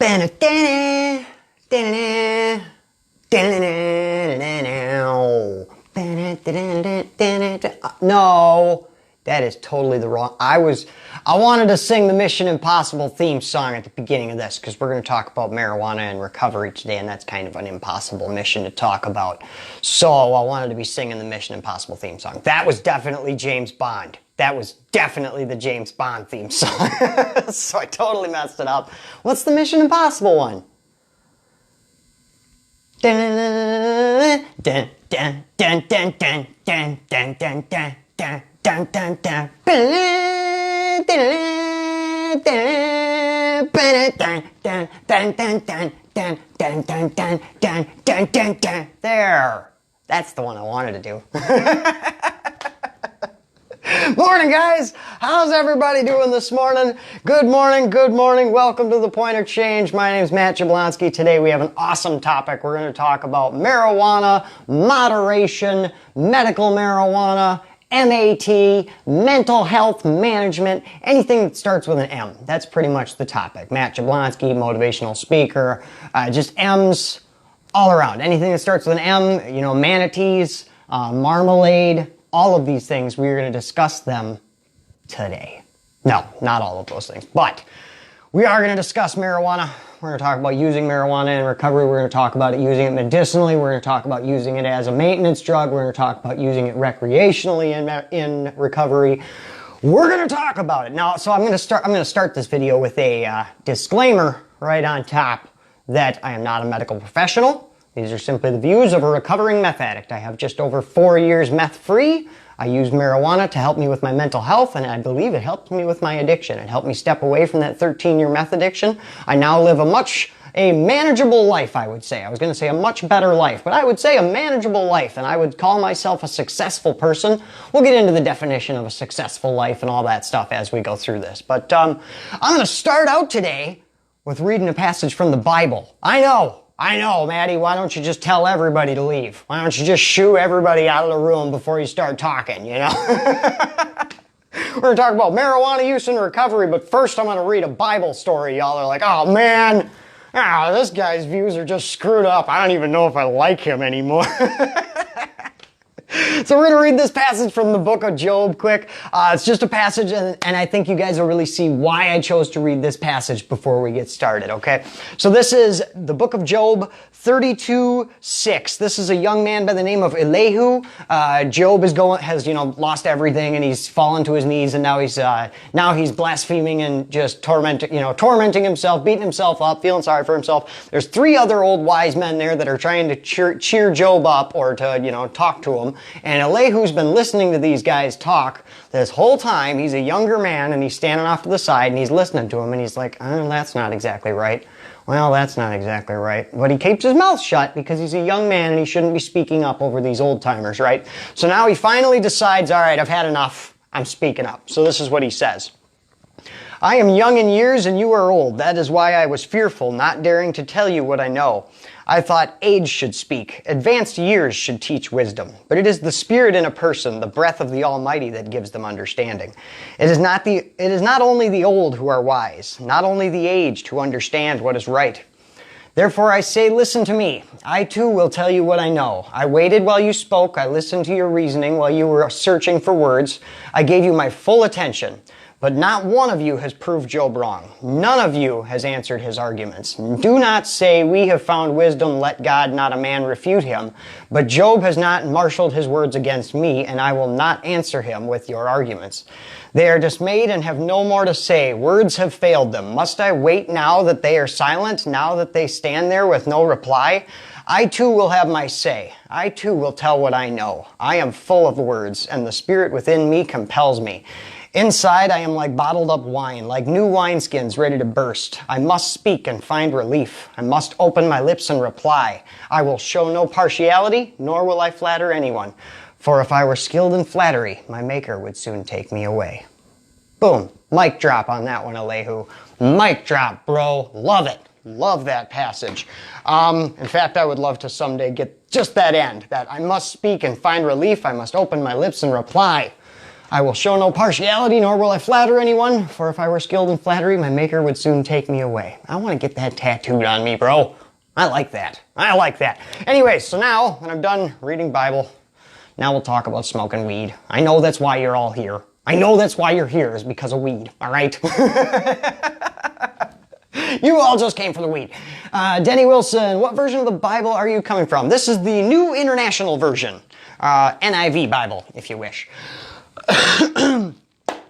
No, that is totally the wrong. I wanted to sing the Mission Impossible theme song at the beginning of this because we're going to talk about marijuana and recovery today, and that's kind of an impossible mission to talk about. So I wanted to be singing the Mission Impossible theme song. That was definitely James Bond. That was definitely the James Bond theme song. So I totally messed it up. What's the Mission Impossible one? Dun, dun, dun, dun, dun, dun, dun, dun, dun, dun, dun, dun, dun, dun. There. That's the one I wanted to do. Morning, guys. How's everybody doing this morning? Good morning, good morning. Welcome to The Point of Change. My name is Matt Jablonski. Today we have an awesome topic. We're going to talk about marijuana, moderation, medical marijuana, MAT, mental health management, anything that starts with an M. That's pretty much the topic. Matt Jablonski, motivational speaker, just M's all around. Anything that starts with an M, you know, manatees, marmalade, all of these things, we're going to discuss them today. No, not all of those things, but we are going to discuss marijuana. We're going to talk about using marijuana in recovery. We're going to talk about using it medicinally. We're going to talk about using it as a maintenance drug. We're going to talk about using it recreationally in recovery. We're going to talk about it. Now, so I'm going to start this video with a disclaimer right on top that I am not a medical professional. These are simply the views of a recovering meth addict. I have just over 4 years meth-free. I use marijuana to help me with my mental health, and I believe it helped me with my addiction. It helped me step away from that 13-year meth addiction. I now live a manageable life, I would say. I was going to say a much better life, but I would say a manageable life, and I would call myself a successful person. We'll get into the definition of a successful life and all that stuff as we go through this. But I'm going to start out today with reading a passage from the Bible. I know, Maddie, why don't you just tell everybody to leave? Why don't you just shoo everybody out of the room before you start talking, you know? We're going to talk about marijuana use and recovery, but first I'm going to read a Bible story. Y'all are like, oh man, this guy's views are just screwed up. I don't even know if I like him anymore. So we're going to read this passage from the book of Job quick. It's just a passage, and I think you guys will really see why I chose to read this passage before we get started, okay? So this is the book of Job 32:6. This is a young man by the name of Elihu. Job has lost everything, and he's fallen to his knees, and now he's blaspheming and just tormenting himself, beating himself up, feeling sorry for himself. There's 3 other old wise men there that are trying to cheer Job up or to, talk to him. And Elihu's been listening to these guys talk this whole time. He's a younger man, and he's standing off to the side, and he's listening to him, and he's like, that's not exactly right. Well, that's not exactly right. But he keeps his mouth shut because he's a young man, and he shouldn't be speaking up over these old-timers, right? So now he finally decides, all right, I've had enough. I'm speaking up. So this is what he says. I am young in years, and you are old. That is why I was fearful, not daring to tell you what I know. I thought age should speak, advanced years should teach wisdom. But it is the spirit in a person, the breath of the Almighty, that gives them understanding. It is not only the old who are wise, not only the aged who understand what is right. Therefore I say, listen to me. I too will tell you what I know. I waited while you spoke. I listened to your reasoning while you were searching for words. I gave you my full attention. But not one of you has proved Job wrong. None of you has answered his arguments. Do not say, we have found wisdom, let God, not a man, refute him. But Job has not marshaled his words against me, and I will not answer him with your arguments. They are dismayed and have no more to say. Words have failed them. Must I wait now that they are silent, now that they stand there with no reply? I too will have my say. I too will tell what I know. I am full of words, and the spirit within me compels me. Inside, I am like bottled up wine, like new wineskins ready to burst. I must speak and find relief. I must open my lips and reply. I will show no partiality, nor will I flatter anyone. For if I were skilled in flattery, my maker would soon take me away. Boom. Mic drop on that one, Elihu. Mic drop, bro. Love it. Love that passage. In fact, I would love to someday get just that end, that I must speak and find relief. I must open my lips and reply. I will show no partiality, nor will I flatter anyone, for if I were skilled in flattery, my maker would soon take me away. I want to get that tattooed on me, bro. I like that. I like that. Anyway, so now that I'm done reading Bible, now we'll talk about smoking weed. I know that's why you're all here. I know that's why you're here, is because of weed, all right? You all just came for the weed. Denny Wilson, what version of the Bible are you coming from? This is the New International Version. NIV Bible, if you wish.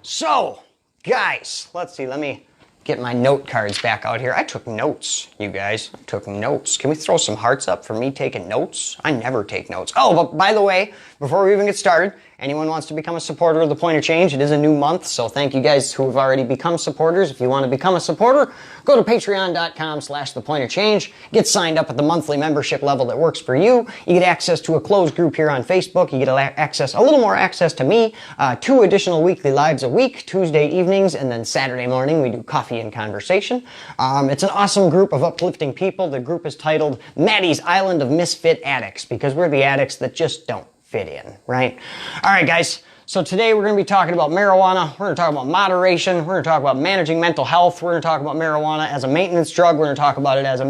So, guys, let's see, let me get my note cards back out here. I took notes, you guys. I took notes. Can we throw some hearts up for me taking notes? I never take notes. Oh, but by the way, before we even get started, anyone wants to become a supporter of The Point of Change, it is a new month, so thank you guys who have already become supporters. If you want to become a supporter, go to patreon.com/thepointofchange. Get signed up at the monthly membership level that works for you. You get access to a closed group here on Facebook. You get a little more access to me, 2 additional weekly lives a week, Tuesday evenings, and then Saturday morning we do coffee and conversation. It's an awesome group of uplifting people. The group is titled Maddie's Island of Misfit Addicts, because we're the addicts that just don't fit in, right? All right, guys. So today we're going to be talking about marijuana. We're going to talk about moderation. We're going to talk about managing mental health. We're going to talk about marijuana as a maintenance drug. We're going to talk about it as a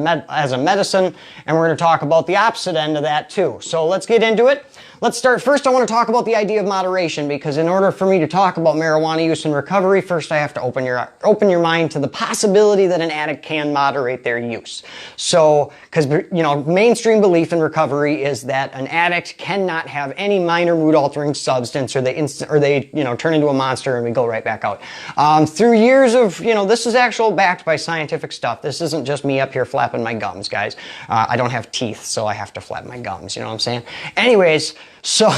medicine, and we're going to talk about the opposite end of that too. So let's get into it. Let's start. First, I want to talk about the idea of moderation, because in order for me to talk about marijuana use and recovery, first I have to open your mind to the possibility that an addict can moderate their use. So, because mainstream belief in recovery is that an addict cannot have any minor mood-altering substance, or they turn into a monster and we go right back out. Through years of this is backed by scientific stuff. This isn't just me up here flapping my gums, guys. I don't have teeth, so I have to flap my gums. You know what I'm saying? Anyways. So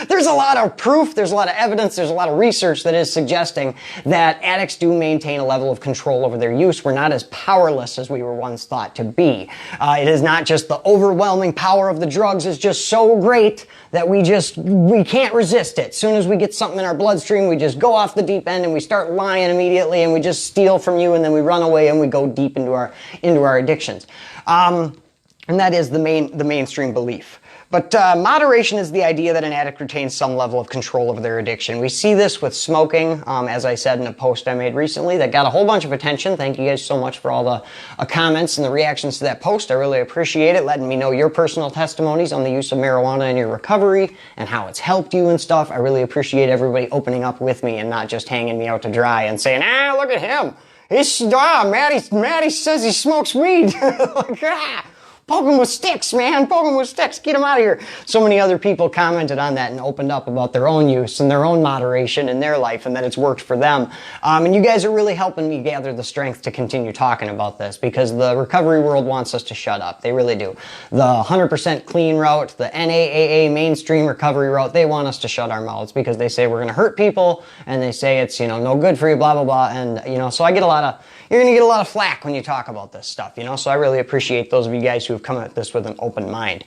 there's a lot of proof, there's a lot of evidence, there's a lot of research that is suggesting that addicts do maintain a level of control over their use. We're not as powerless as we were once thought to be. It is not just the overwhelming power of the drugs is just so great that we can't resist it. As soon as we get something in our bloodstream, we just go off the deep end and we start lying immediately, and we just steal from you, and then we run away and we go deep into our addictions. And that is the mainstream belief. But moderation is the idea that an addict retains some level of control over their addiction. We see this with smoking, as I said in a post I made recently that got a whole bunch of attention. Thank you guys so much for all the comments and the reactions to that post. I really appreciate it, letting me know your personal testimonies on the use of marijuana in your recovery and how it's helped you and stuff. I really appreciate everybody opening up with me and not just hanging me out to dry and saying, look at him. Maddie says he smokes weed. Poke him with sticks, man. Poke him with sticks. Get him out of here. So many other people commented on that and opened up about their own use and their own moderation in their life and that it's worked for them. And you guys are really helping me gather the strength to continue talking about this, because the recovery world wants us to shut up. They really do. The 100% clean route, the NAAA mainstream recovery route, they want us to shut our mouths because they say we're going to hurt people, and they say it's, no good for you, blah, blah, blah. And, so you're going to get a lot of flack when you talk about this stuff, so I really appreciate those of you guys who have come at this with an open mind.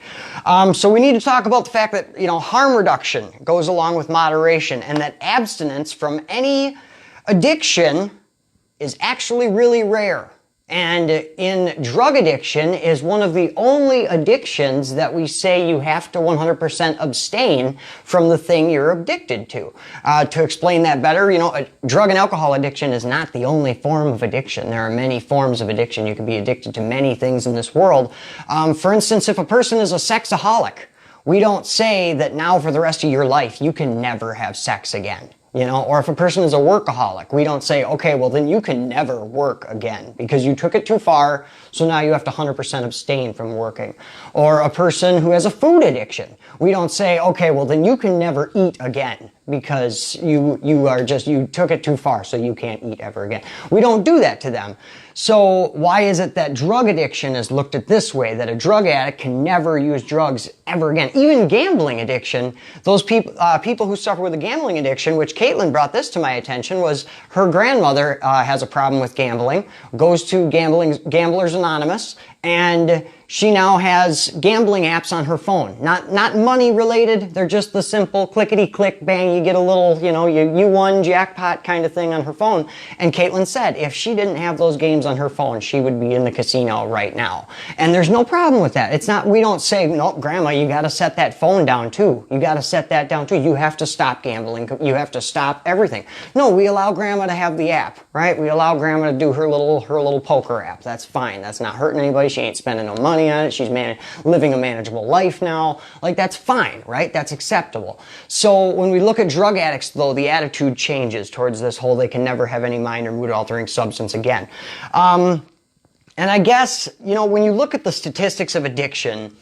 So we need to talk about the fact that, harm reduction goes along with moderation, and that abstinence from any addiction is actually really rare. And in drug addiction is one of the only addictions that we say you have to 100% abstain from the thing you're addicted to. To explain that better, a drug and alcohol addiction is not the only form of addiction. There are many forms of addiction. You can be addicted to many things in this world. For instance, if a person is a sexaholic, we don't say that now for the rest of your life you can never have sex again. Or if a person is a workaholic, we don't say, okay, well then you can never work again because you took it too far, so now you have to 100% abstain from working. Or a person who has a food addiction, we don't say, okay, well then you can never eat again because you took it too far, so you can't eat ever again. We don't do that to them. So why is it that drug addiction is looked at this way, that a drug addict can never use drugs ever again? Even gambling addiction, those people who suffer with a gambling addiction, which Caitlin brought this to my attention, was her grandmother has a problem with gambling, goes to Gamblers Anonymous, and she now has gambling apps on her phone. Not money related, they're just the simple clickety-click, bang, you get a little, you won jackpot kind of thing on her phone. And Caitlin said if she didn't have those games on her phone, she would be in the casino right now. And there's no problem with that. It's not, we don't say, no, Grandma, you got to set that phone down too. You got to set that down too. You have to stop gambling. You have to stop everything. No, we allow Grandma to have the app, right? We allow Grandma to do her little poker app. That's fine. That's not hurting anybody. She ain't spending no money on it. She's living a manageable life now. Like, that's fine, right? That's acceptable. So when we look at drug addicts, though, the attitude changes towards this whole they can never have any mind or mood altering substance again. And I guess, when you look at the statistics of addiction,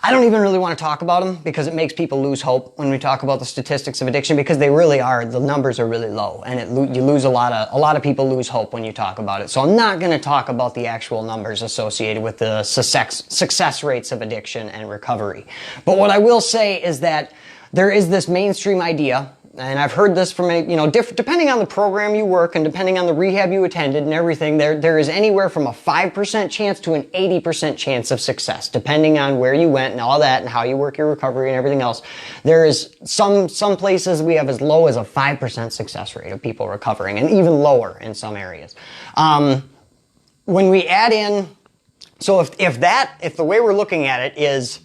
I don't even really want to talk about them because it makes people lose hope when we talk about the statistics of addiction, because they really are, the numbers are really low, and you lose a lot of people lose hope when you talk about it. So I'm not going to talk about the actual numbers associated with the success rates of addiction and recovery. But what I will say is that there is this mainstream idea, and I've heard this from, depending on the program you work and depending on the rehab you attended and everything, there is anywhere from a 5% chance to an 80% chance of success, depending on where you went and all that and how you work your recovery and everything else. There is some places we have as low as a 5% success rate of people recovering, and even lower in some areas. When we add in, so if the way we're looking at it is,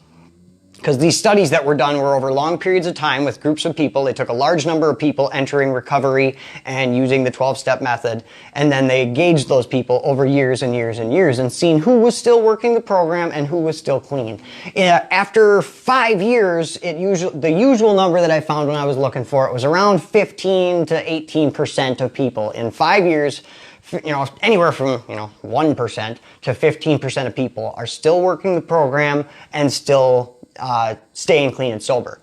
because these studies that were done were over long periods of time with groups of people. They took a large number of people entering recovery and using the 12-step method, and then they gauged those people over years and years and years and seen who was still working the program and who was still clean. After 5 years, the usual number that I found when I was looking for it was around 15 to 18% of people in 5 years. Anywhere from 1% to 15% of people are still working the program and still staying clean and sober.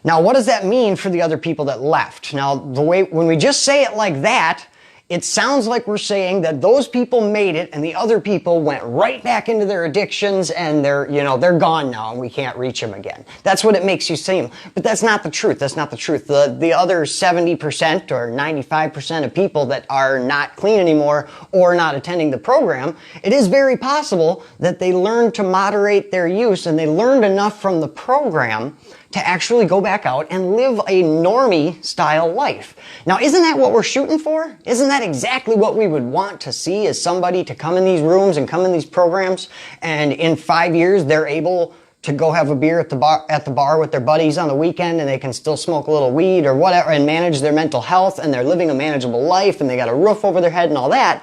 Now, what does that mean for the other people that left? Now, when we just say it like that, it sounds like we're saying that those people made it and the other people went right back into their addictions and they're gone now and we can't reach them again. That's what it makes you seem. But that's not the truth. That's not the truth. The other 70% or 95% of people that are not clean anymore or not attending the program, it is very possible that they learned to moderate their use and they learned enough from the program to actually go back out and live a normie style life. Now, isn't that what we're shooting for? Isn't that exactly what we would want to see, is somebody to come in these rooms and come in these programs and in 5 years they're able to go have a beer at the bar with their buddies on the weekend and they can still smoke a little weed or whatever and manage their mental health and they're living a manageable life and they got a roof over their head and all that?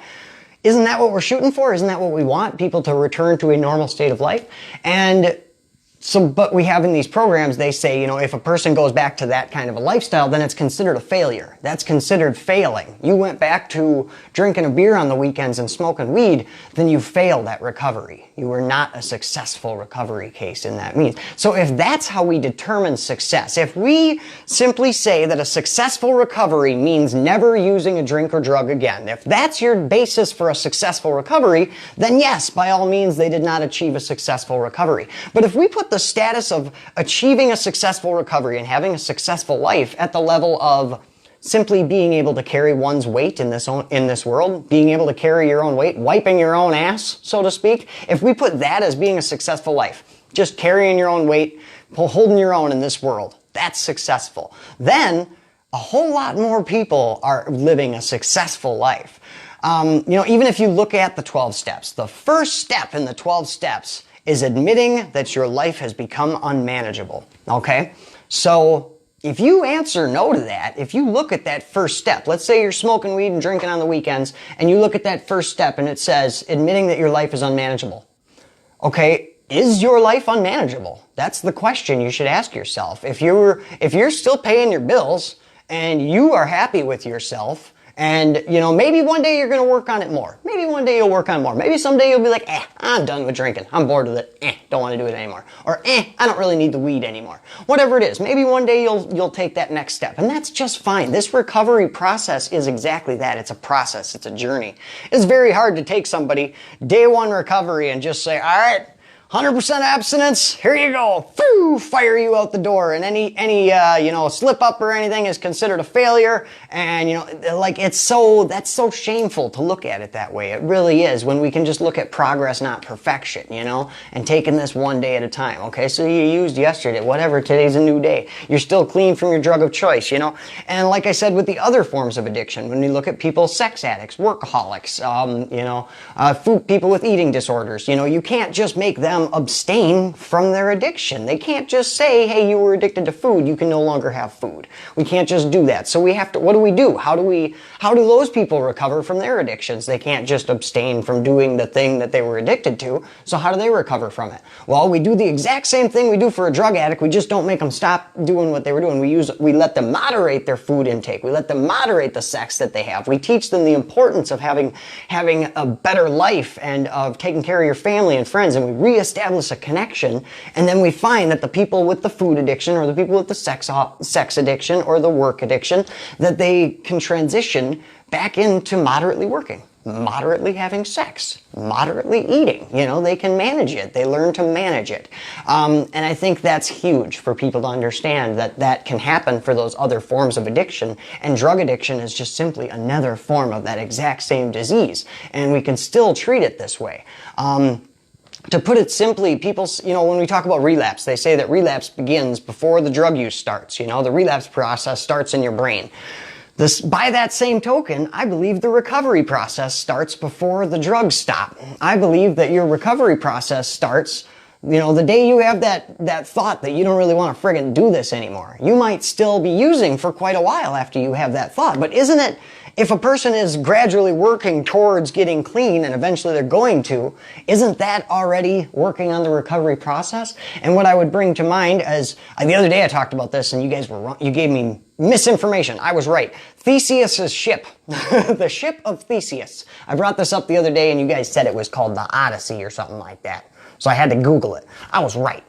Isn't that what we're shooting for? Isn't that what we want? People to return to a normal state of life? And so, but we have in these programs, they say, if a person goes back to that kind of a lifestyle, then it's considered a failure. That's considered failing. You went back to drinking a beer on the weekends and smoking weed, then you failed at recovery. You were not a successful recovery case in that means. So if that's how we determine success, if we simply say that a successful recovery means never using a drink or drug again, if that's your basis for a successful recovery, then yes, by all means, they did not achieve a successful recovery. But if we put the status of achieving a successful recovery and having a successful life at the level of simply being able to carry one's weight in this world, being able to carry your own weight, wiping your own ass, so to speak, if we put that as being a successful life, just carrying your own weight, holding your own in this world, that's successful. Then a whole lot more people are living a successful life. Even if you look at the 12 steps, the first step in the 12 steps is admitting that your life has become unmanageable, okay? So if you answer no to that, if you look at that first step, let's say you're smoking weed and drinking on the weekends, and you look at that first step and it says, admitting that your life is unmanageable. Okay, is your life unmanageable? That's the question you should ask yourself. If you're still paying your bills and you are happy with yourself, and, maybe one day you're going to work on it more. Maybe one day you'll work on it more. Maybe someday you'll be like, I'm done with drinking. I'm bored with it. Don't want to do it anymore. Or, I don't really need the weed anymore. Whatever it is. Maybe one day you'll take that next step. And that's just fine. This recovery process is exactly that. It's a process. It's a journey. It's very hard to take somebody day one recovery and just say, all right, 100% abstinence, here you go. Phew, fire you out the door. And any slip up or anything is considered a failure. And, like that's so shameful to look at it that way. It really is, when we can just look at progress, not perfection, and taking this one day at a time. Okay, so you used yesterday, whatever, today's a new day. You're still clean from your drug of choice, And like I said, with the other forms of addiction, when we look at people, sex addicts, workaholics, people with eating disorders, you can't just make them abstain from their addiction. They can't just say, hey, you were addicted to food, you can no longer have food. We can't just do that. So we have to, what do? How do those people recover from their addictions? They can't just abstain from doing the thing that they were addicted to. So how do they recover from it? Well, we do the exact same thing we do for a drug addict. We just don't make them stop doing what they were doing. We let them moderate their food intake. We let them moderate the sex that they have. We teach them the importance of having a better life and of taking care of your family and friends, and we reestablish a connection. And then we find that the people with the food addiction, or the people with the sex addiction, or the work addiction, that they can transition back into moderately working, moderately having sex, moderately eating. They can manage it. They learn to manage it. And I think that's huge for people to understand, that can happen for those other forms of addiction. And drug addiction is just simply another form of that exact same disease. And we can still treat it this way. To put it simply, people, when we talk about relapse, they say that relapse begins before the drug use starts. The relapse process starts in your brain. By that same token, I believe the recovery process starts before the drugs stop. I believe that your recovery process starts, the day you have that thought that you don't really want to friggin' do this anymore. You might still be using for quite a while after you have that thought, but isn't it, if a person is gradually working towards getting clean, and eventually they're going to, isn't that already working on the recovery process? And what I would bring to mind is, the other day I talked about this and you guys were wrong. You gave me misinformation. I was right. Theseus's ship, the ship of Theseus. I brought this up the other day and you guys said it was called the Odyssey or something like that. So I had to Google it. I was right.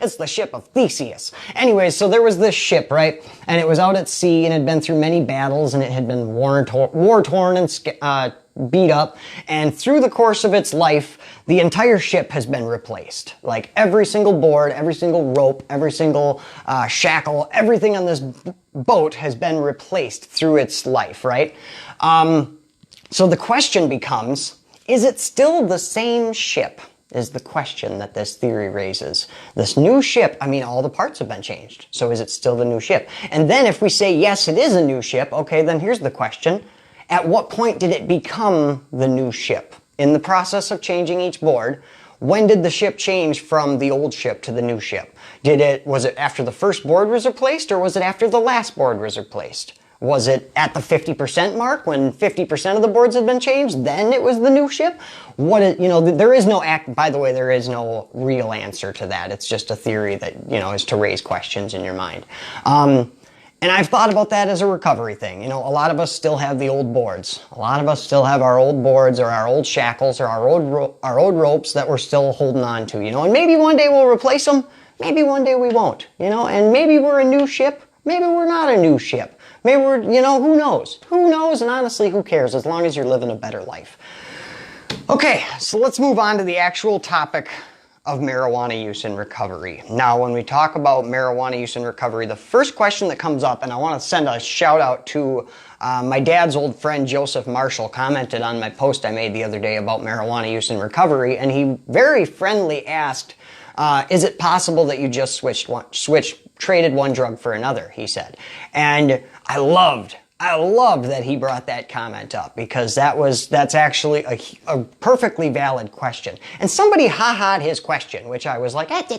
It's the ship of Theseus. Anyways, so there was this ship, right? And it was out at sea and had been through many battles, and it had been war-torn and beat up. And through the course of its life, the entire ship has been replaced. Like every single board, every single rope, every single shackle, everything on this boat has been replaced through its life, right? So the question becomes, is it still the same ship? Is the question that this theory raises. This new ship, all the parts have been changed. So is it still the new ship? And then if we say, yes, it is a new ship, okay, then here's the question. At what point did it become the new ship? In the process of changing each board, when did the ship change from the old ship to the new ship? Was it after the first board was replaced, or was it after the last board was replaced? Was it at the 50% mark when 50% of the boards had been changed? Then it was the new ship? There is by the way, there is no real answer to that. It's just a theory that, is to raise questions in your mind. And I've thought about that as a recovery thing. A lot of us still have the old boards. A lot of us still have our old boards or our old shackles or our old ropes that we're still holding on to, and maybe one day we'll replace them. Maybe one day we won't, and maybe we're a new ship. Maybe we're not a new ship. Maybe we're, who knows? Who knows? And honestly, who cares, as long as you're living a better life. Okay, so let's move on to the actual topic of marijuana use in recovery. Now, when we talk about marijuana use in recovery, the first question that comes up, and I want to send a shout out to my dad's old friend Joseph Marshall, commented on my post I made the other day about marijuana use in recovery, and he very friendly asked, is it possible that you just traded one drug for another, he said. And I loved that he brought that comment up, because that's actually a perfectly valid question. And somebody ha-ha'd his question, which I was like, that's,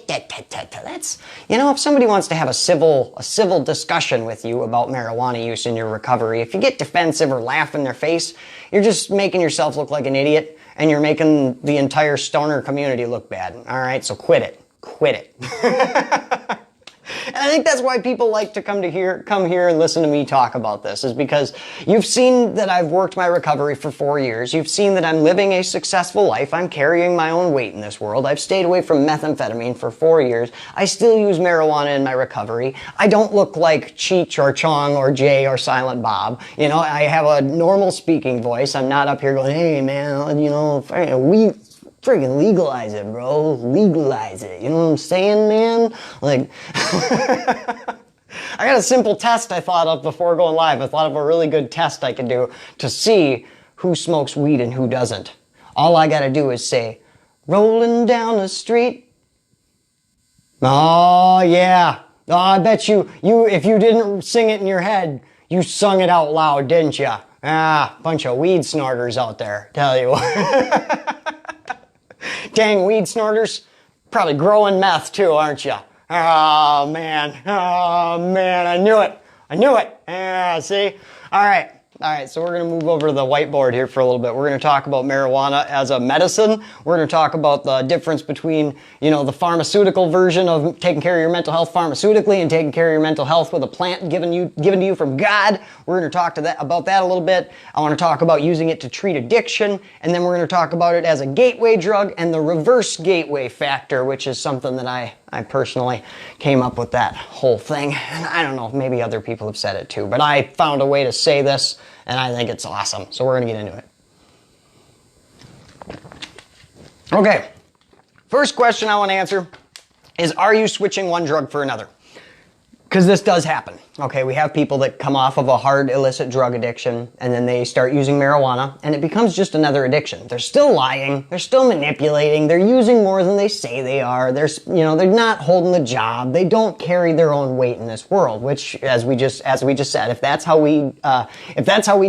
if somebody wants to have a civil discussion with you about marijuana use in your recovery, if you get defensive or laugh in their face, you're just making yourself look like an idiot, and you're making the entire stoner community look bad. All right, so quit it. Quit it. And I think that's why people like to come here and listen to me talk about this, is because you've seen that I've worked my recovery for 4 years. You've seen that I'm living a successful life. I'm carrying my own weight in this world. I've stayed away from methamphetamine for 4 years. I still use marijuana in my recovery. I don't look like Cheech or Chong or Jay or Silent Bob. I have a normal speaking voice. I'm not up here going, hey man, Friggin' legalize it, bro. Legalize it. You know what I'm saying, man? Like, I got a simple test I thought of before going live. I thought of a really good test I could do to see who smokes weed and who doesn't. All I gotta do is say, rolling down the street. Oh, yeah. Oh, I bet you, if you didn't sing it in your head, you sung it out loud, didn't you? Ah, bunch of weed snorters out there, tell you what. Dang weed snorters. Probably growing meth too, aren't you? Oh, man. Oh, man. I knew it. I knew it. Yeah, see? All right. All right, so we're going to move over to the whiteboard here for a little bit. We're going to talk about marijuana as a medicine. We're going to talk about the difference between, you know, the pharmaceutical version of taking care of your mental health pharmaceutically and taking care of your mental health with a plant given to you from God. We're going to talk about that a little bit. I want to talk about using it to treat addiction, and then we're going to talk about it as a gateway drug and the reverse gateway factor, which is something that I personally came up with that whole thing. And I don't know, maybe other people have said it too, but I found a way to say this, and I think it's awesome. So we're going to get into it. Okay, first question I want to answer is, are you switching one drug for another? Because this does happen. Okay, we have people that come off of a hard illicit drug addiction and then they start using marijuana and it becomes just another addiction. They're still lying, they're still manipulating, they're using more than they say they are. They're not holding the job. They don't carry their own weight in this world, which as we just said, if that's how we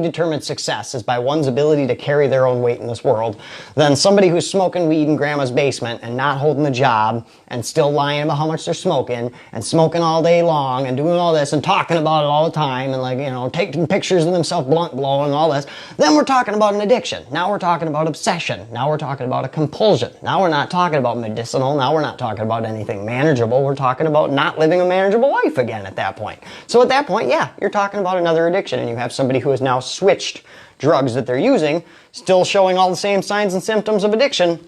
determine success is by one's ability to carry their own weight in this world, then somebody who's smoking weed in grandma's basement and not holding the job and still lying about how much they're smoking and smoking all day long and doing all this and talking about it all the time and, like, you know, taking pictures of themselves blunt blowing and all this, then we're talking about an addiction. Now we're talking about obsession. Now we're talking about a compulsion. Now we're not talking about medicinal. Now we're not talking about anything manageable. We're talking about not living a manageable life again at that point. So at that point, yeah, you're talking about another addiction, and you have somebody who has now switched drugs that they're using, still showing all the same signs and symptoms of addiction,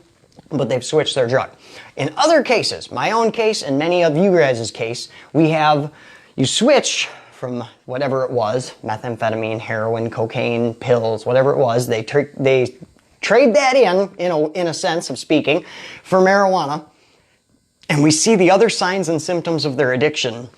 but they've switched their drug. In other cases, my own case and many of you guys' case, you switch from whatever it was, methamphetamine, heroin, cocaine, pills, whatever it was, they trade that in a sense of speaking, for marijuana, and we see the other signs and symptoms of their addiction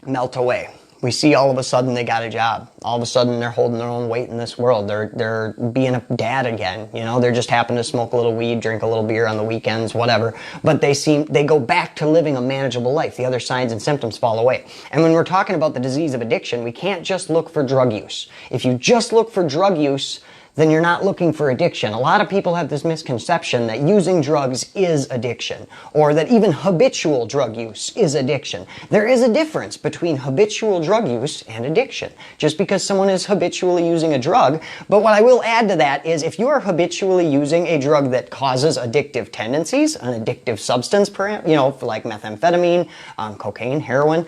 melt away. We see all of a sudden they got a job. All of a sudden they're holding their own weight in this world. They're being a dad again. You know, they're just happen to smoke a little weed, drink a little beer on the weekends, whatever. But they go back to living a manageable life. The other signs and symptoms fall away. And when we're talking about the disease of addiction, we can't just look for drug use. If you just look for drug use, then you're not looking for addiction. A lot of people have this misconception that using drugs is addiction, or that even habitual drug use is addiction. There is a difference between habitual drug use and addiction, just because someone is habitually using a drug. But what I will add to that is, if you are habitually using a drug that causes addictive tendencies, an addictive substance, like methamphetamine, cocaine, heroin,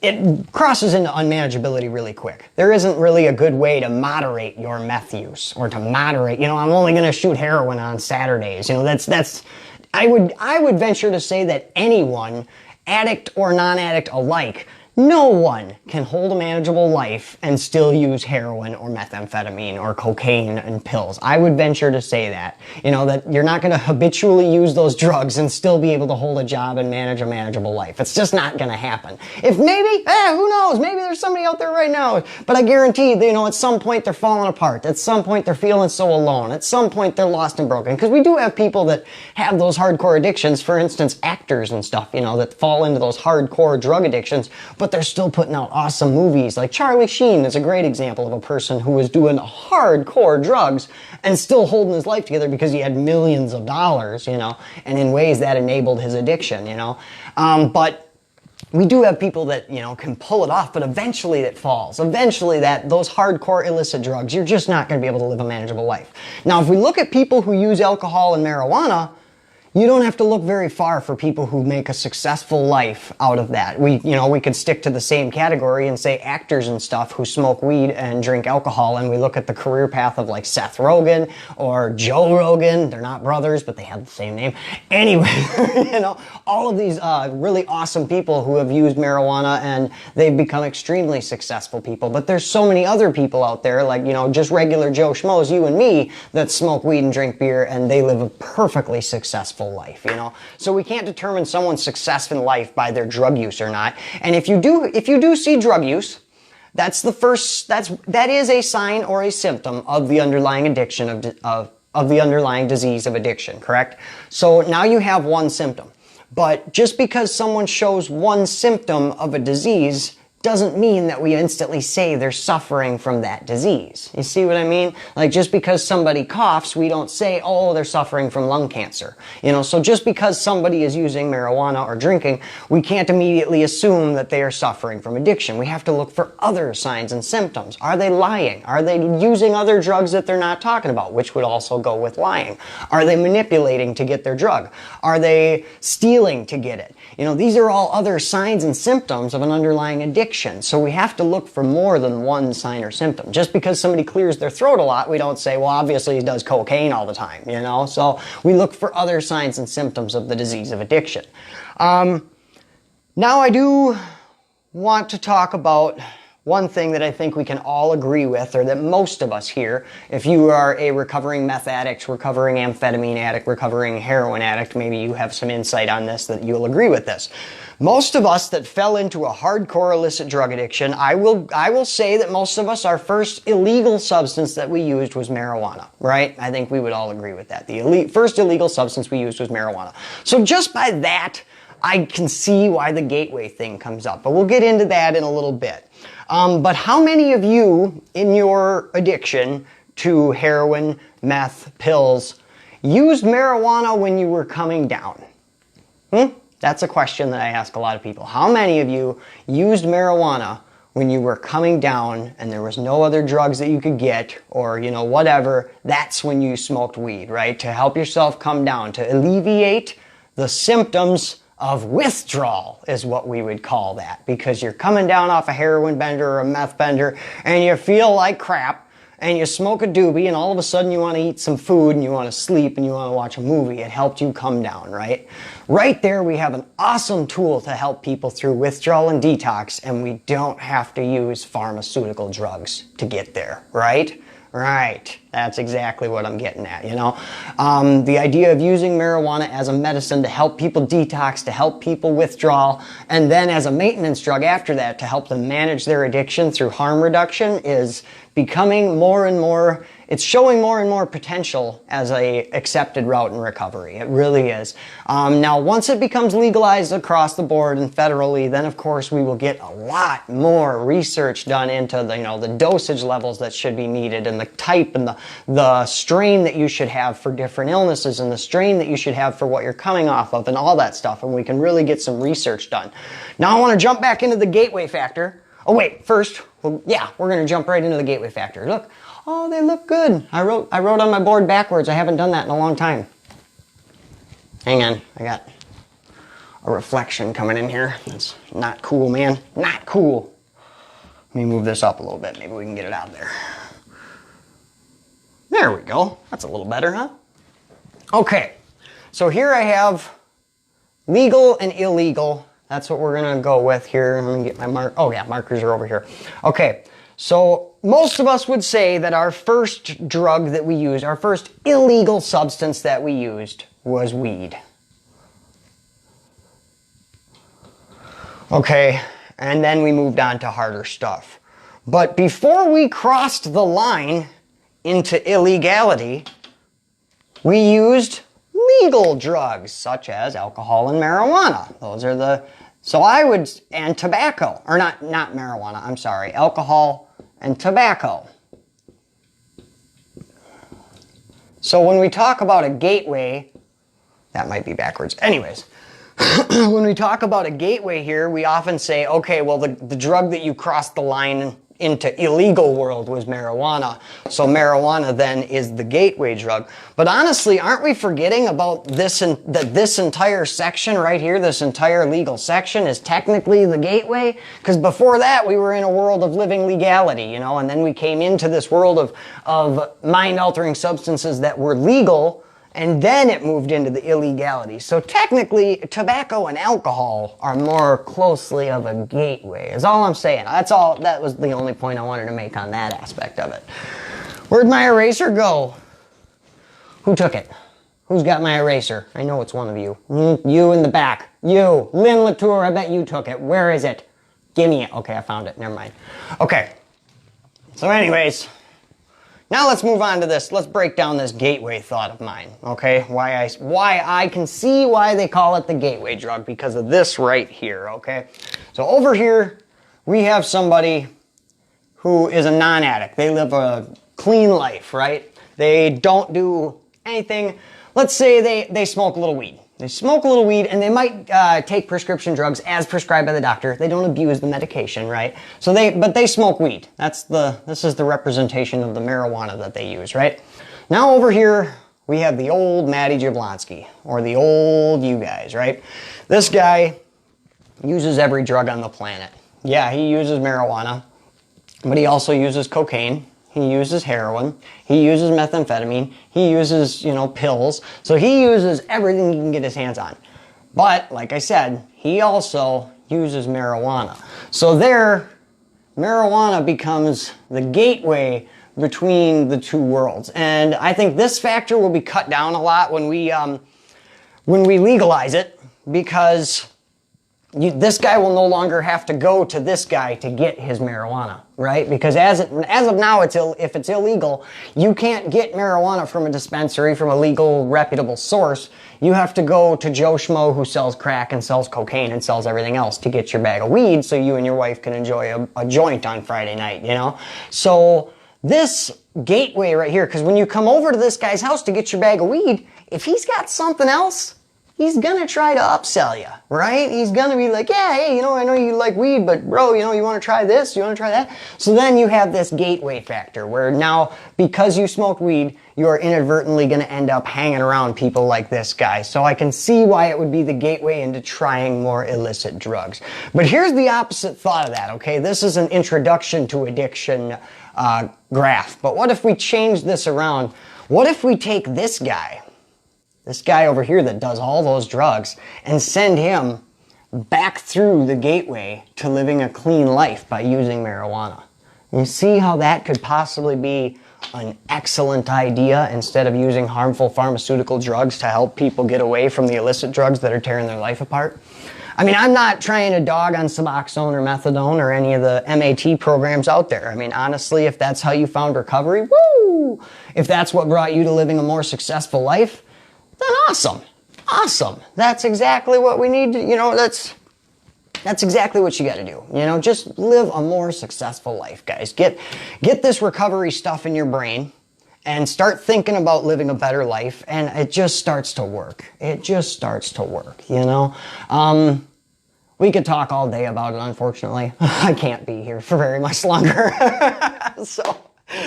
it crosses into unmanageability really quick. There isn't really a good way to moderate your meth use, or to moderate, I'm only going to shoot heroin on Saturdays. I would venture to say that anyone, addict or non-addict alike, no one can hold a manageable life and still use heroin or methamphetamine or cocaine and pills. I would venture to say that. That you're not going to habitually use those drugs and still be able to hold a job and manage a manageable life. It's just not going to happen. If maybe, who knows? Maybe there's somebody out there right now. But I guarantee, at some point they're falling apart. At some point they're feeling so alone. At some point they're lost and broken. Because we do have people that have those hardcore addictions. For instance, actors and stuff, that fall into those hardcore drug addictions. But they're still putting out awesome movies. Like Charlie Sheen is a great example of a person who was doing hardcore drugs and still holding his life together because he had millions of dollars, and in ways that enabled his addiction, But we do have people that, can pull it off, but eventually it falls. Eventually those hardcore illicit drugs, you're just not going to be able to live a manageable life. Now, if we look at people who use alcohol and marijuana, You don't have to look very far for people who make a successful life out of that. We could stick to the same category and say actors and stuff who smoke weed and drink alcohol, and we look at the career path of like Seth Rogen or Joe Rogan. They're not brothers, but they have the same name. Anyway, all of these really awesome people who have used marijuana and they've become extremely successful people. But there's so many other people out there, like, just regular Joe Schmoes, you and me, that smoke weed and drink beer, and they live a perfectly successful life, So we can't determine someone's success in life by their drug use or not. And if you do see drug use, that is a sign or a symptom of the underlying addiction of the underlying disease of addiction, correct? So now you have one symptom. But just because someone shows one symptom of a disease doesn't mean that we instantly say they're suffering from that disease. You see what I mean? Like, just because somebody coughs, we don't say, oh, they're suffering from lung cancer. So just because somebody is using marijuana or drinking, we can't immediately assume that they are suffering from addiction. We have to look for other signs and symptoms. Are they lying? Are they using other drugs that they're not talking about, which would also go with lying? Are they manipulating to get their drug? Are they stealing to get it? These are all other signs and symptoms of an underlying addiction. So we have to look for more than one sign or symptom. Just because somebody clears their throat a lot, we don't say, well, obviously he does cocaine all the time, So we look for other signs and symptoms of the disease of addiction. Now I do want to talk about one thing that I think we can all agree with, or that most of us here, if you are a recovering meth addict, recovering amphetamine addict, recovering heroin addict, maybe you have some insight on this that you'll agree with this. Most of us that fell into a hardcore illicit drug addiction, I will say that most of us, our first illegal substance that we used was marijuana, right? I think we would all agree with that. The first illegal substance we used was marijuana. So just by that, I can see why the gateway thing comes up, but we'll get into that in a little bit. But how many of you in your addiction to heroin, meth, pills, used marijuana when you were coming down? That's a question that I ask a lot of people. How many of you used marijuana when you were coming down and there was no other drugs that you could get, or, whatever? That's when you smoked weed, right? To help yourself come down, to alleviate the symptoms of withdrawal is what we would call that, because you're coming down off a heroin bender or a meth bender and you feel like crap and you smoke a doobie and all of a sudden you want to eat some food and you want to sleep and you want to watch a movie. It helped you come down, right? Right there we have an awesome tool to help people through withdrawal and detox, and we don't have to use pharmaceutical drugs to get there, right? Right. That's exactly what I'm getting at, The idea of using marijuana as a medicine to help people detox, to help people withdraw, and then as a maintenance drug after that to help them manage their addiction through harm reduction is becoming more and more, it's showing more and more potential as a accepted route in recovery. It really is. Now, once it becomes legalized across the board and federally, then of course we will get a lot more research done into the dosage levels that should be needed, and the type and the strain that you should have for different illnesses, and the strain that you should have for what you're coming off of, and all that stuff, and we can really get some research done. Now I want to jump back into the gateway factor. Oh wait, first, we're going to jump right into the gateway factor. Look, oh, they look good. I wrote on my board backwards. I haven't done that in a long time. Hang on, I got a reflection coming in here. That's not cool, man. Not cool. Let me move this up a little bit. Maybe we can get it out there. There we go. That's a little better, huh? Okay, so here I have legal and illegal. That's what we're going to go with here. I'm going to get my markers are over here. Okay, so most of us would say that our first drug that we used, our first illegal substance that we used was weed. Okay, and then we moved on to harder stuff. But before we crossed the line into illegality, we used legal drugs such as alcohol and marijuana. Those are and tobacco, or not marijuana, I'm sorry, alcohol and tobacco. So when we talk about a gateway, that might be backwards. Anyways, when we talk about a gateway here, we often say, okay, well, the drug that you crossed the line into illegal world was marijuana. So marijuana then is the gateway drug. But honestly, aren't we forgetting about this, and that this entire section right here, this entire legal section is technically the gateway? Because before that, we were in a world of living legality, you know, and then we came into this world of mind-altering substances that were legal, and then it moved into the illegality. So technically, tobacco and alcohol are more closely of a gateway, is all I'm saying. That's all. That was the only point I wanted to make on that aspect of it. Where'd my eraser go? Who took it? Who's got my eraser? I know it's one of you. You in the back. You. Lynn Latour, I bet you took it. Where is it? Give me it. Okay, I found it. Never mind. Okay. So anyways, now let's move on to this. Let's break down this gateway thought of mine, okay? Why I can see why they call it the gateway drug, because of this right here, okay? So over here, we have somebody who is a non-addict. They live a clean life, right? They don't do anything. Let's say they smoke a little weed. They smoke a little weed, and they might take prescription drugs as prescribed by the doctor. They don't abuse the medication, right? But they smoke weed. This is the representation of the marijuana that they use, right? Now over here, we have the old Matty Jablonski, or the old you guys, right? This guy uses every drug on the planet. Yeah, he uses marijuana, but he also uses cocaine. He uses heroin, he uses methamphetamine, he uses, you know, pills. So he uses everything he can get his hands on. But, like I said, he also uses marijuana. So there, marijuana becomes the gateway between the two worlds. And I think this factor will be cut down a lot when we legalize it, because this guy will no longer have to go to this guy to get his marijuana, right? Because as of now, if it's illegal, you can't get marijuana from a dispensary, from a legal, reputable source. You have to go to Joe Schmo, who sells crack and sells cocaine and sells everything else, to get your bag of weed so you and your wife can enjoy a joint on Friday night, you know? So this gateway right here, because when you come over to this guy's house to get your bag of weed, if he's got something else, he's gonna try to upsell you, right? He's gonna be like, yeah, hey, you know, I know you like weed, but bro, you know, you wanna try this? You wanna try that? So then you have this gateway factor where now, because you smoke weed, you are inadvertently gonna end up hanging around people like this guy. So I can see why it would be the gateway into trying more illicit drugs. But here's the opposite thought of that, okay? This is an introduction to addiction graph. But what if we change this around? What if we take this guy over here that does all those drugs, and send him back through the gateway to living a clean life by using marijuana? You see how that could possibly be an excellent idea, instead of using harmful pharmaceutical drugs to help people get away from the illicit drugs that are tearing their life apart? I mean, I'm not trying to dog on Suboxone or methadone or any of the MAT programs out there. I mean, honestly, if that's how you found recovery, woo! If that's what brought you to living a more successful life, then awesome. Awesome. That's exactly what we need to, you know, that's exactly what you got to do. You know, just live a more successful life, guys. Get this recovery stuff in your brain and start thinking about living a better life, and it just starts to work. It just starts to work, you know? We could talk all day about it, unfortunately. I can't be here for very much longer.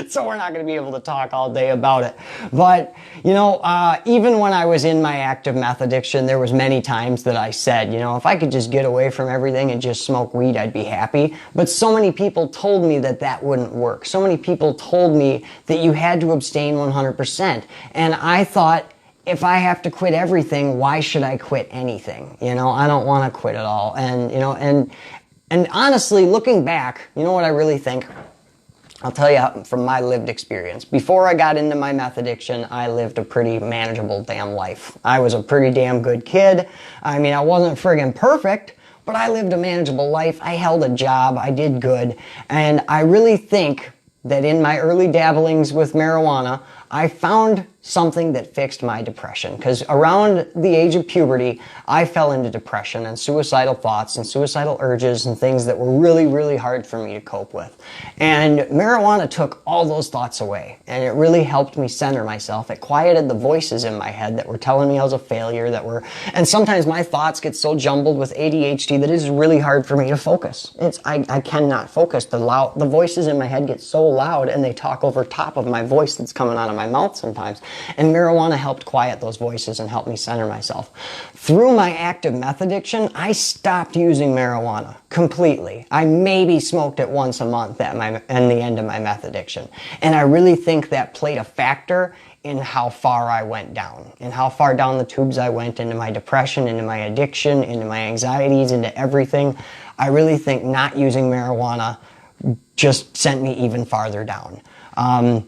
So we're not going to be able to talk all day about it. But, you know, even when I was in my active meth addiction, there was many times that I said, you know, if I could just get away from everything and just smoke weed, I'd be happy. But so many people told me that that wouldn't work. So many people told me that you had to abstain 100%. And I thought, if I have to quit everything, why should I quit anything? You know, I don't want to quit it all. And, you know, and honestly, looking back, you know what I really think? I'll tell you from my lived experience. Before I got into my meth addiction, I lived a pretty manageable damn life. I was a pretty damn good kid. I mean, I wasn't friggin' perfect, but I lived a manageable life. I held a job. I did good. And I really think that in my early dabblings with marijuana, I found something that fixed my depression, because around the age of puberty, I fell into depression and suicidal thoughts and suicidal urges and things that were really, really hard for me to cope with. And marijuana took all those thoughts away, and it really helped me center myself. It quieted the voices in my head that were telling me I was a failure, and sometimes my thoughts get so jumbled with ADHD that it is really hard for me to focus. I cannot focus. The voices in my head get so loud, and they talk over top of my voice that's coming out of my mouth sometimes. And marijuana helped quiet those voices and help me center myself. Through my active meth addiction, I stopped using marijuana completely. I maybe smoked it once a month at the end of my meth addiction. And I really think that played a factor in how far I went down, and how far down the tubes I went into my depression, into my addiction, into my anxieties, into everything. I really think not using marijuana just sent me even farther down.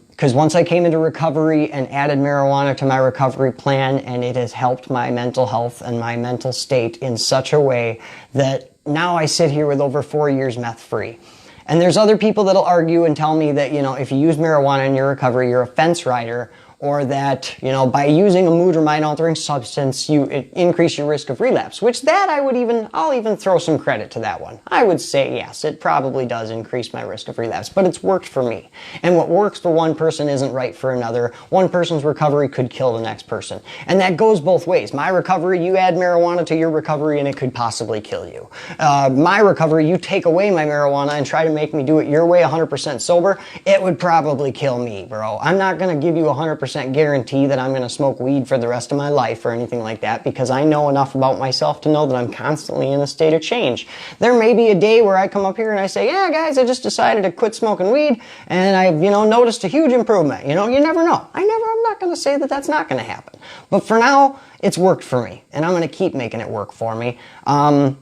Because once I came into recovery and added marijuana to my recovery plan, and it has helped my mental health and my mental state in such a way that now I sit here with over 4 years meth-free. And there's other people that'll argue and tell me that, if you use marijuana in your recovery, you're a fence rider, or that, by using a mood or mind-altering substance, you increase your risk of relapse, which I'll even throw some credit to that one. I would say, yes, it probably does increase my risk of relapse, but it's worked for me. And what works for one person isn't right for another. One person's recovery could kill the next person. And that goes both ways. My recovery, you add marijuana to your recovery and it could possibly kill you. My recovery, you take away my marijuana and try to make me do it your way, 100% sober, it would probably kill me, bro. I'm not going to give you 100% guarantee that I'm going to smoke weed for the rest of my life or anything like that, because I know enough about myself to know that I'm constantly in a state of change. There may be a day where I come up here and I say, yeah, guys, I just decided to quit smoking weed and I've, noticed a huge improvement. You never know. I'm not going to say that that's not going to happen. But for now, it's worked for me, and I'm going to keep making it work for me. I've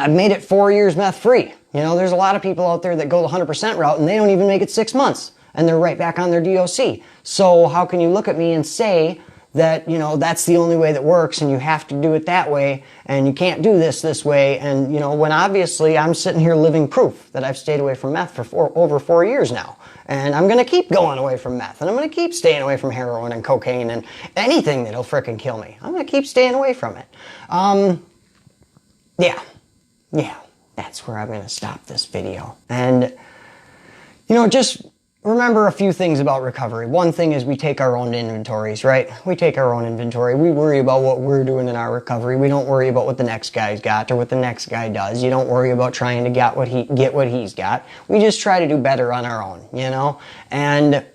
made it 4 years meth-free. There's a lot of people out there that go the 100% route and they don't even make it 6 months, and they're right back on their DOC. So how can you look at me and say that, that's the only way that works and you have to do it that way and you can't do this way? And, when obviously I'm sitting here living proof that I've stayed away from meth for over 4 years now. And I'm going to keep going away from meth, and I'm going to keep staying away from heroin and cocaine and anything that'll frickin' kill me. I'm going to keep staying away from it. Yeah, that's where I'm going to stop this video. And, just remember a few things about recovery. One thing is we take our own inventories, right? We take our own inventory. We worry about what we're doing in our recovery. We don't worry about what the next guy's got or what the next guy does. You don't worry about trying to get what he's got. We just try to do better on our own, And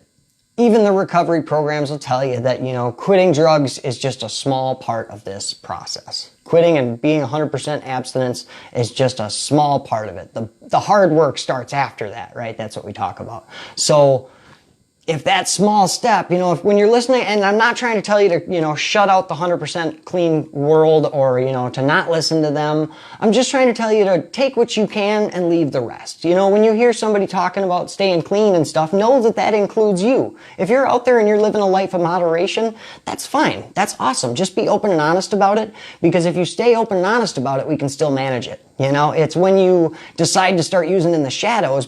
even the recovery programs will tell you that, quitting drugs is just a small part of this process. Quitting and being 100% abstinence is just a small part of it. The hard work starts after that, right? That's what we talk about. So if that small step, when you're listening, and I'm not trying to tell you to, shut out the 100% clean world or, to not listen to them. I'm just trying to tell you to take what you can and leave the rest. When you hear somebody talking about staying clean and stuff, know that that includes you. If you're out there and you're living a life of moderation, that's fine. That's awesome. Just be open and honest about it, because if you stay open and honest about it, we can still manage it. It's when you decide to start using in the shadows,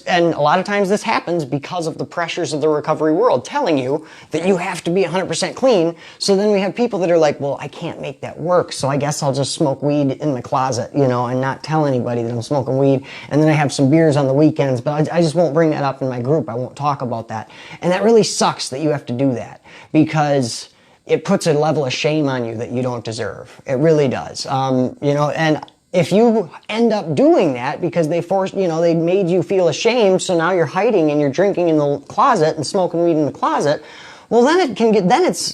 and a lot of times this happens because of the pressures of the recovery world telling you that you have to be 100% clean. So then we have people that are like, well, I can't make that work, so I guess I'll just smoke weed in the closet, and not tell anybody that I'm smoking weed. And then I have some beers on the weekends, but I just won't bring that up in my group. I won't talk about that. And that really sucks that you have to do that, because it puts a level of shame on you that you don't deserve. It really does. And if you end up doing that because they they made you feel ashamed, so now you're hiding and you're drinking in the closet and smoking weed in the closet, well, then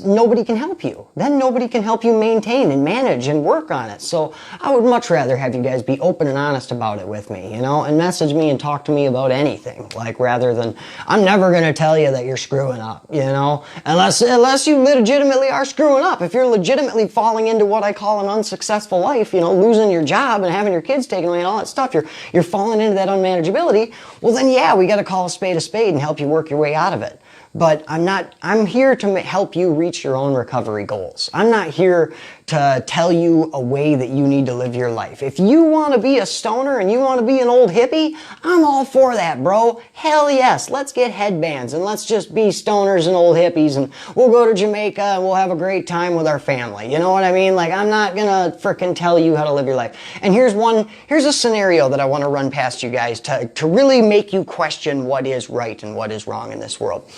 nobody can help you. Then nobody can help you maintain and manage and work on it. So I would much rather have you guys be open and honest about it with me, and message me and talk to me about anything, rather than, I'm never going to tell you that you're screwing up, unless you legitimately are screwing up. If you're legitimately falling into what I call an unsuccessful life, losing your job and having your kids taken away and all that stuff, you're falling into that unmanageability, well then, yeah, we got to call a spade and help you work your way out of it. but I'm here to help you reach your own recovery goals. I'm not here to tell you a way that you need to live your life. If you want to be a stoner and you want to be an old hippie, I'm all for that, bro. Hell yes. Let's get headbands and let's just be stoners and old hippies and we'll go to Jamaica and we'll have a great time with our family. You know what I mean? Like, I'm not gonna frickin' tell you how to live your life. And here's a scenario that I want to run past you guys to really make you question what is right and what is wrong in this world.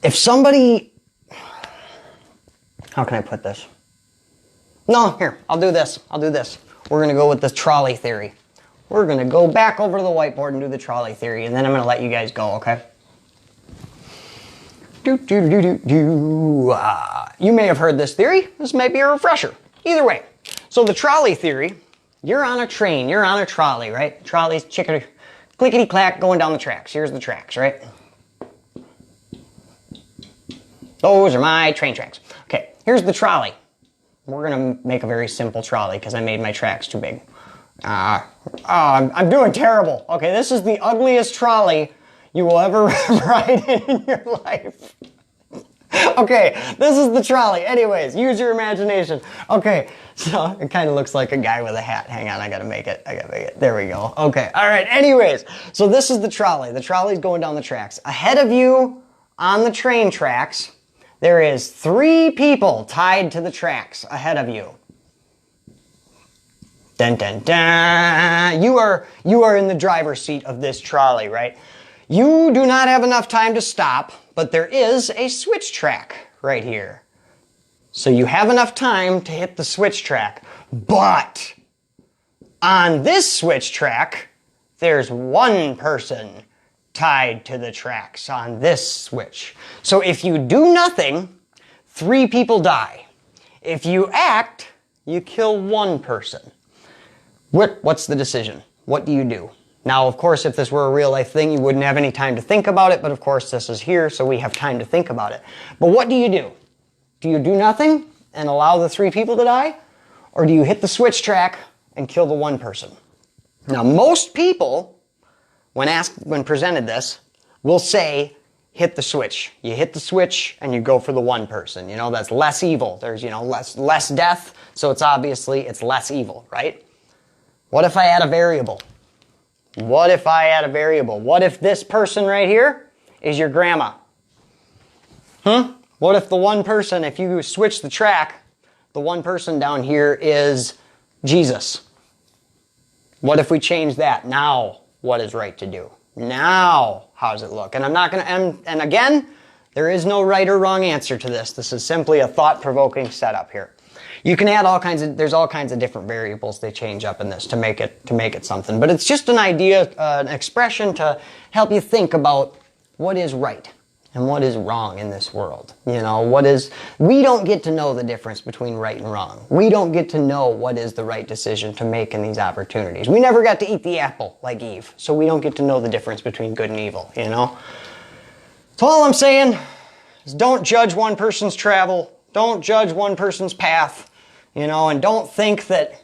If somebody, how can I put this? No, here, I'll do this. We're going to go with the trolley theory. We're going to go back over to the whiteboard and do the trolley theory, and then I'm going to let you guys go, okay? You may have heard this theory. This may be a refresher. Either way. So the trolley theory, you're on a train, you're on a trolley, right? Trolley's clickety-clack going down the tracks. Here's the tracks, right? Those are my train tracks. Okay, here's the trolley. We're going to make a very simple trolley because I made my tracks too big. I'm doing terrible. Okay, this is the ugliest trolley you will ever ride in your life. Okay, this is the trolley. Anyways, use your imagination. Okay, so it kind of looks like a guy with a hat. Hang on, I gotta make it. There we go. Okay, all right, anyways. So this is the trolley. The trolley's going down the tracks. Ahead of you on the train tracks, there is 3 people tied to the tracks ahead of you. Dun, dun, dun. You are in the driver's seat of this trolley, right? You do not have enough time to stop, but there is a switch track right here. So you have enough time to hit the switch track. But on this switch track, there's 1 person tied to the tracks on this switch. So if you do nothing, 3 people die. If you act, you kill 1 person. What's the decision? What do you do? Now, of course, if this were a real life thing, you wouldn't have any time to think about it, but of course this is here, so we have time to think about it. But what do you do? Do you do nothing and allow the 3 people to die? Or do you hit the switch track and kill the 1 person? Now, most people, when presented this, will say, hit the switch. You hit the switch and you go for the 1 person. You know, that's less evil. There's, less death, so it's less evil, right? What if I add a variable? What if this person right here is your grandma? What if the 1 person, if you switch the track, the 1 person down here is Jesus? What if we change that? Now, what is right to do? Now, how does it look? And I'm not going to, and again, there is no right or wrong answer to this. This is simply a thought-provoking setup here. You can add there's all kinds of different variables they change up in this to make it something. But it's just an idea, an expression to help you think about what is right and what is wrong in this world. You know, we don't get to know the difference between right and wrong. We don't get to know what is the right decision to make in these opportunities. We never got to eat the apple like Eve, so we don't get to know the difference between good and evil, you know? So all I'm saying is don't judge 1 person's travel. Don't judge 1 person's path. You know, and don't think that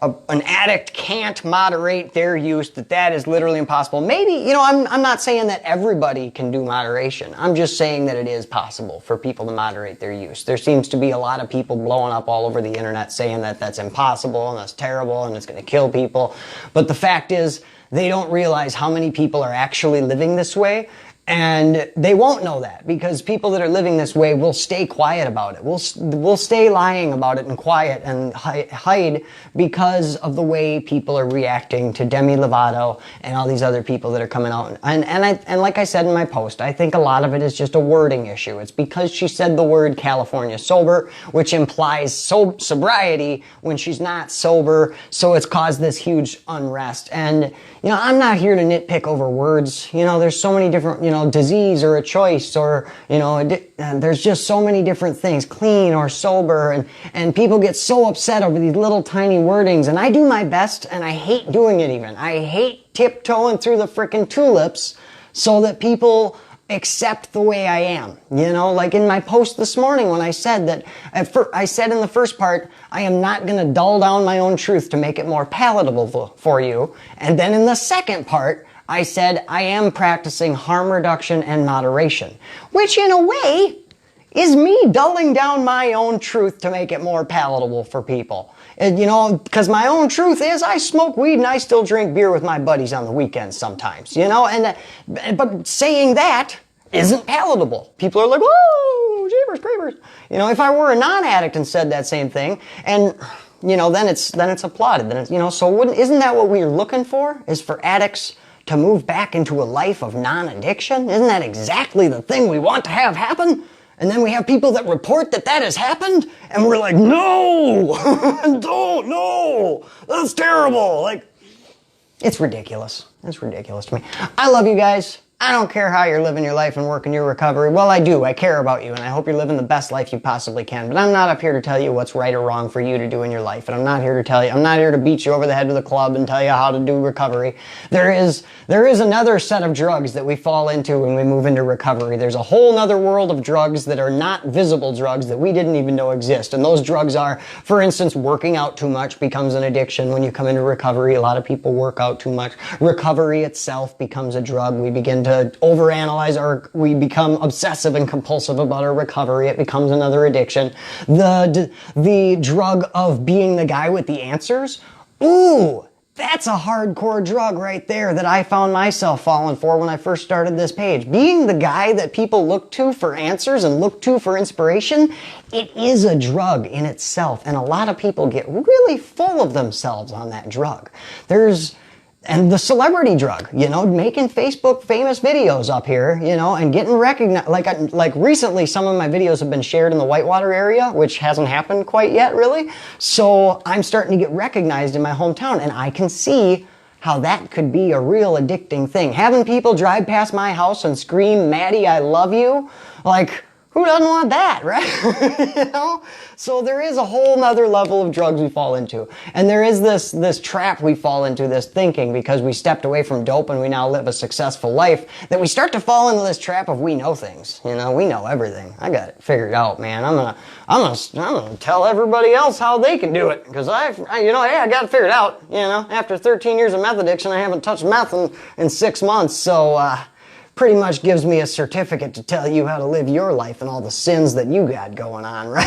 an addict can't moderate their use, that is literally impossible. Maybe, you know, I'm not saying that everybody can do moderation. I'm just saying that it is possible for people to moderate their use. There seems to be a lot of people blowing up all over the internet saying that that's impossible and that's terrible and it's going to kill people. But the fact is, they don't realize how many people are actually living this way. And they won't know that because people that are living this way will stay quiet about it. We'll stay lying about it and quiet and hide because of the way people are reacting to Demi Lovato and all these other people that are coming out. And like I said in my post, I think a lot of it is just a wording issue. It's because she said the word California sober, which implies sobriety when she's not sober. So it's caused this huge unrest. And, you know, I'm not here to nitpick over words. You know, there's so many different, disease or a choice or, there's just so many different things, clean or sober, and people get so upset over these little tiny wordings, and I do my best, and I hate doing it even. I hate tiptoeing through the frickin' tulips so that people accept the way I am. You know, like in my post this morning when I said that, I said in the first part, I am not going to dull down my own truth to make it more palatable for you, and then in the second part, I said, I am practicing harm reduction and moderation, which in a way is me dulling down my own truth to make it more palatable for people. And, you know, because my own truth is I smoke weed and I still drink beer with my buddies on the weekends sometimes, you know, but saying that isn't palatable. People are like, whoa, jeepers creepers. You know, if I were a non-addict and said that same thing, and, you know, then it's applauded. Then it's, you know, so isn't that what we're looking for? Is for addicts to move back into a life of non-addiction? Isn't that exactly the thing we want to have happen? And then we have people that report that has happened, and we're like, no, don't, no, that's terrible. Like, it's ridiculous. It's ridiculous to me. I love you guys. I don't care how you're living your life and working your recovery. Well, I do. I care about you, and I hope you're living the best life you possibly can. But I'm not up here to tell you what's right or wrong for you to do in your life. And I'm not here to beat you over the head with a club and tell you how to do recovery. There is another set of drugs that we fall into when we move into recovery. There's a whole other world of drugs that are not visible drugs that we didn't even know exist. And those drugs are, for instance, working out too much becomes an addiction when you come into recovery. A lot of people work out too much. Recovery itself becomes a drug. We begin to overanalyze, or we become obsessive and compulsive about our recovery. It becomes another addiction. The drug of being the guy with the answers. Ooh, that's a hardcore drug right there that I found myself falling for when I first started this page. Being the guy that people look to for answers and look to for inspiration, it is a drug in itself. And a lot of people get really full of themselves on that drug. And the celebrity drug, you know, making Facebook famous videos up here, you know, and getting recognized. Like recently, some of my videos have been shared in the Whitewater area, which hasn't happened quite yet, really. So I'm starting to get recognized in my hometown, and I can see how that could be a real addicting thing. Having people drive past my house and scream, Maddie, I love you, like, who doesn't want that, right? You know? So there is a whole nother level of drugs we fall into. And there is this trap we fall into, this thinking, because we stepped away from dope and we now live a successful life, that we start to fall into this trap of we know things. You know, we know everything. I got it figured out, man. I'm gonna tell everybody else how they can do it. Because I got it figured out. You know, after 13 years of meth addiction, I haven't touched meth in 6 months. So, pretty much gives me a certificate to tell you how to live your life and all the sins that you got going on, right?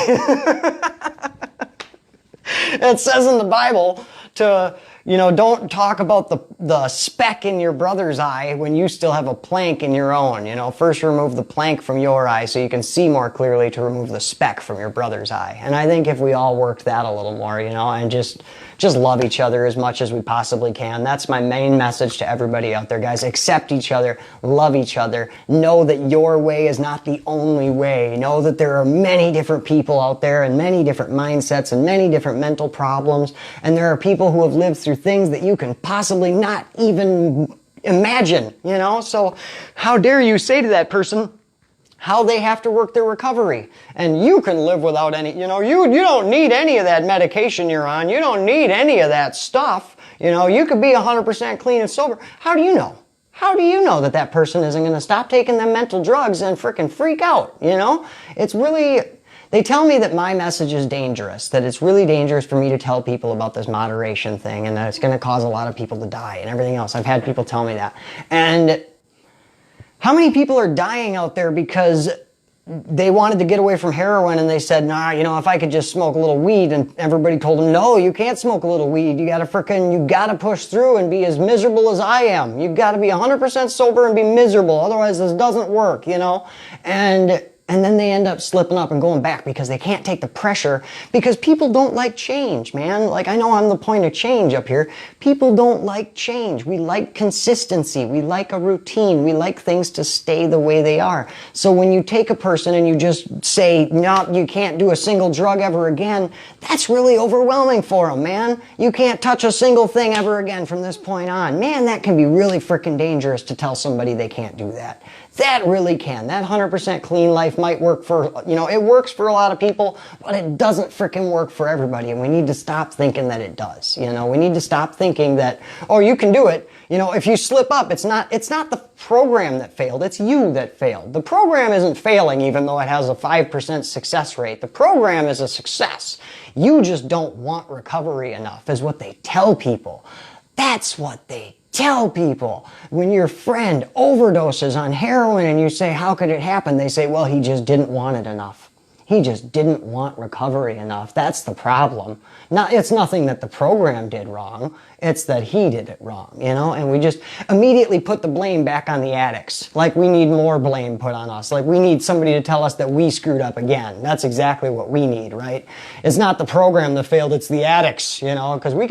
It says in the Bible to, you know, don't talk about the speck in your brother's eye when you still have a plank in your own. You know, first remove the plank from your eye so you can see more clearly to remove the speck from your brother's eye. And I think if we all worked that a little more, you know, and just love each other as much as we possibly can. That's my main message to everybody out there, guys. Accept each other, love each other, know that your way is not the only way. Know that there are many different people out there and many different mindsets and many different mental problems. And there are people who have lived through things that you can possibly not even imagine, you know? So how dare you say to that person how they have to work their recovery. And you can live without any, you know, you don't need any of that medication you're on. You don't need any of that stuff. You know, you could be 100% clean and sober. How do you know? How do you know that that person isn't going to stop taking them mental drugs and frickin' freak out? You know, it's really, they tell me that my message is dangerous, that it's really dangerous for me to tell people about this moderation thing and that it's going to cause a lot of people to die and everything else. I've had people tell me that. And how many people are dying out there because they wanted to get away from heroin and they said, nah, you know, if I could just smoke a little weed, and everybody told them, no, you can't smoke a little weed. You gotta push through and be as miserable as I am. You gotta be 100% sober and be miserable. Otherwise this doesn't work, you know? And then they end up slipping up and going back because they can't take the pressure, because people don't like change, man. Like, I know I'm the point of change up here. People don't like change. We like consistency. We like a routine. We like things to stay the way they are. So when you take a person and you just say, no, you can't do a single drug ever again, that's really overwhelming for them, man. You can't touch a single thing ever again from this point on. Man, that can be really freaking dangerous to tell somebody they can't do that. That really can. That 100% clean life might work for, you know, it works for a lot of people, but it doesn't freaking work for everybody. And we need to stop thinking that it does. You know, we need to stop thinking that, oh, you can do it. You know, if you slip up, it's not the program that failed. It's you that failed. The program isn't failing, even though it has a 5% success rate. The program is a success. You just don't want recovery enough, is what they tell people. That's what they Tell people. When your friend overdoses on heroin and you say, how could it happen? They say, well, he just didn't want it enough. He just didn't want recovery enough. That's the problem. It's nothing that the program did wrong. It's that he did it wrong, you know? And we just immediately put the blame back on the addicts. Like we need more blame put on us. Like we need somebody to tell us that we screwed up again. That's exactly what we need, right? It's not the program that failed, it's the addicts, you know? Because you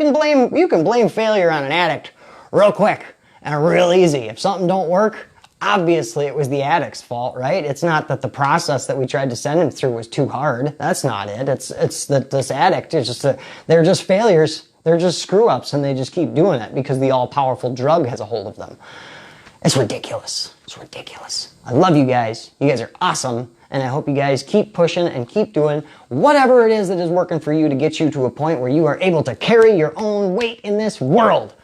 can blame failure on an addict real quick and real easy. If something don't work, obviously it was the addict's fault, right? It's not that the process that we tried to send him through was too hard. That's not it. It's that this addict is they're just failures. They're just screw-ups, and they just keep doing it because the all-powerful drug has a hold of them. It's ridiculous. It's ridiculous. I love you guys. You guys are awesome, and I hope you guys keep pushing and keep doing whatever it is that is working for you to get you to a point where you are able to carry your own weight in this world.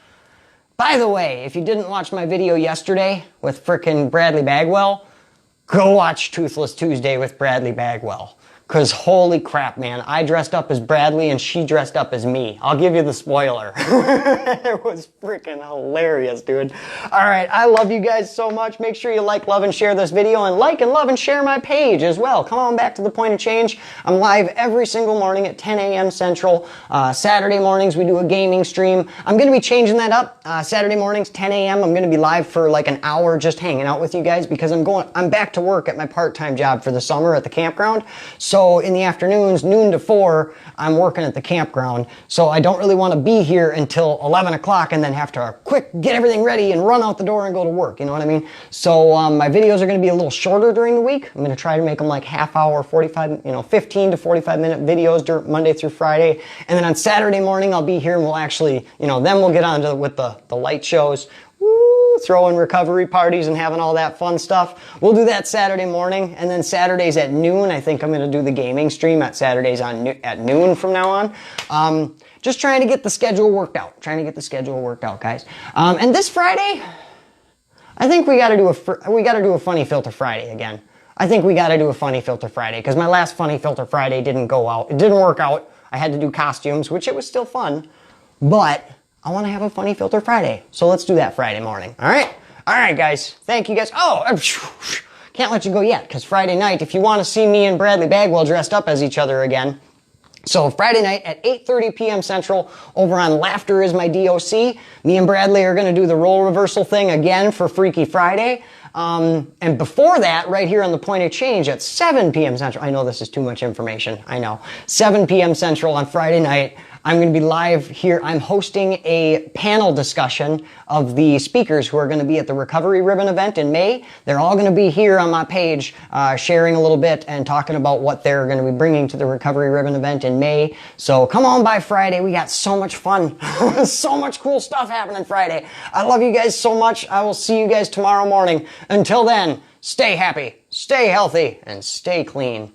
By the way, if you didn't watch my video yesterday with frickin' Bradley Bagwell, go watch Toothless Tuesday with Bradley Bagwell. Because holy crap, man, I dressed up as Bradley and she dressed up as me. I'll give you the spoiler. It was freaking hilarious, dude. All right, I love you guys so much. Make sure you like, love, and share this video, and like and love and share my page as well. Come on back to The Point of Change. I'm live every single morning at 10 a.m. Central. Saturday mornings, we do a gaming stream. I'm going to be changing that up. Saturday mornings, 10 a.m. I'm going to be live for like an hour just hanging out with you guys because I'm back to work at my part-time job for the summer at the campground. So in the afternoons, noon to 4, I'm working at the campground. So I don't really want to be here until 11 o'clock and then have to get everything ready and run out the door and go to work. You know what I mean? So my videos are going to be a little shorter during the week. I'm going to try to make them like half hour, 15 to 45 minute videos Monday through Friday. And then on Saturday morning, I'll be here and we'll actually, then we'll get on with the light shows. Throwing recovery parties and having all that fun stuff. We'll do that Saturday morning, and then Saturdays at noon, I think I'm going to do the gaming stream at Saturdays at noon from now on. Just trying to get the schedule worked out. Guys. And this Friday, I think we got to do a Funny Filter Friday again. I think we got to do a Funny Filter Friday because my last Funny Filter Friday didn't go out. It didn't work out. I had to do costumes, which it was still fun, but I want to have a Funny Filter Friday. So let's do that Friday morning. All right? All right, guys. Thank you, guys. Oh, can't let you go yet, because Friday night, if you want to see me and Bradley Bagwell dressed up as each other again, so Friday night at 8:30 p.m. Central over on Laughter Is My DOC, me and Bradley are going to do the role reversal thing again for Freaky Friday. And before that, right here on The Point of Change at 7 p.m. Central, I know this is too much information, I know, 7 p.m. Central on Friday night, I'm going to be live here. I'm hosting a panel discussion of the speakers who are going to be at the Recovery Ribbon event in May. They're all going to be here on my page sharing a little bit and talking about what they're going to be bringing to the Recovery Ribbon event in May. So come on by Friday. We got so much fun. So much cool stuff happening Friday. I love you guys so much. I will see you guys tomorrow morning. Until then, stay happy, stay healthy, and stay clean.